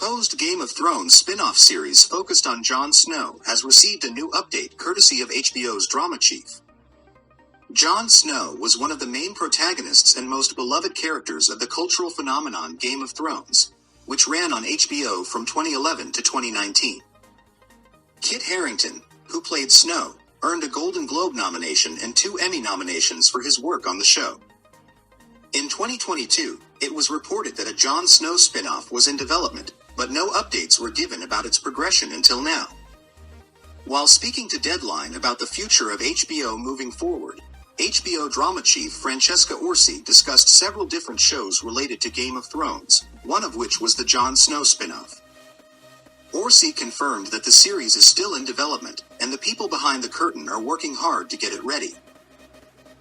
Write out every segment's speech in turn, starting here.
proposed Game of Thrones spin-off series focused on Jon Snow has received a new update courtesy of HBO's Drama Chief. Jon Snow was one of the main protagonists and most beloved characters of the cultural phenomenon Game of Thrones, which ran on HBO from 2011 to 2019. Kit Harington, who played Snow, earned a Golden Globe nomination and 2 Emmy nominations for his work on the show. In 2022, it was reported that a Jon Snow spin-off was in development, but no updates were given about its progression until now. While speaking to Deadline about the future of HBO moving forward, HBO Drama Chief Francesca Orsi discussed several different shows related to Game of Thrones, one of which was the Jon Snow spin-off. Orsi confirmed that the series is still in development, and the people behind the curtain are working hard to get it ready.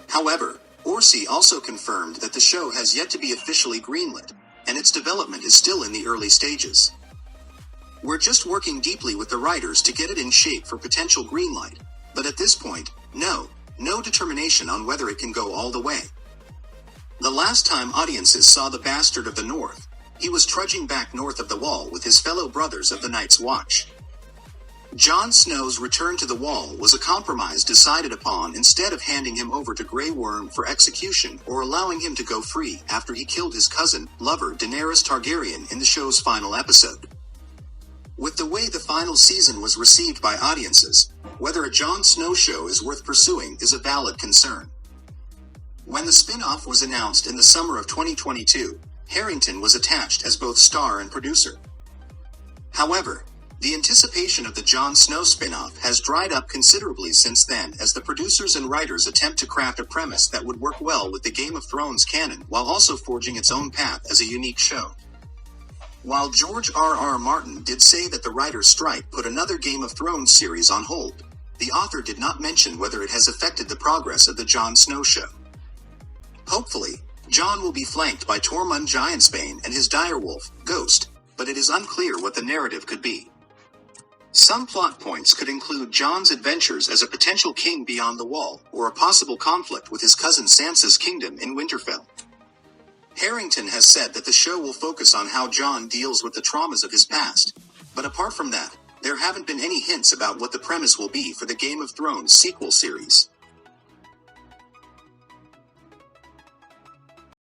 However, Orsi also confirmed that the show has yet to be officially greenlit, and its development is still in the early stages. "We're just working deeply with the writers to get it in shape for potential greenlight, but at this point, no determination on whether it can go all the way. The last time audiences saw the Bastard of the North, he was trudging back north of the Wall with his fellow brothers of the Night's Watch. Jon Snow's return to the Wall was a compromise decided upon instead of handing him over to Grey Worm for execution or allowing him to go free after he killed his cousin, lover Daenerys Targaryen in the show's final episode. With the way the final season was received by audiences, whether a Jon Snow show is worth pursuing is a valid concern." When the spin-off was announced in the summer of 2022, Harrington was attached as both star and producer. However, the anticipation of the Jon Snow spin-off has dried up considerably since then as the producers and writers attempt to craft a premise that would work well with the Game of Thrones canon while also forging its own path as a unique show. While George R.R. Martin did say that the writer's strike put another Game of Thrones series on hold, the author did not mention whether it has affected the progress of the Jon Snow show. Hopefully, Jon will be flanked by Tormund Giantsbane and his direwolf, Ghost, but it is unclear what the narrative could be. Some plot points could include Jon's adventures as a potential king beyond the Wall, or a possible conflict with his cousin Sansa's kingdom in Winterfell. Harrington has said that the show will focus on how Jon deals with the traumas of his past, but apart from that, there haven't been any hints about what the premise will be for the Game of Thrones sequel series.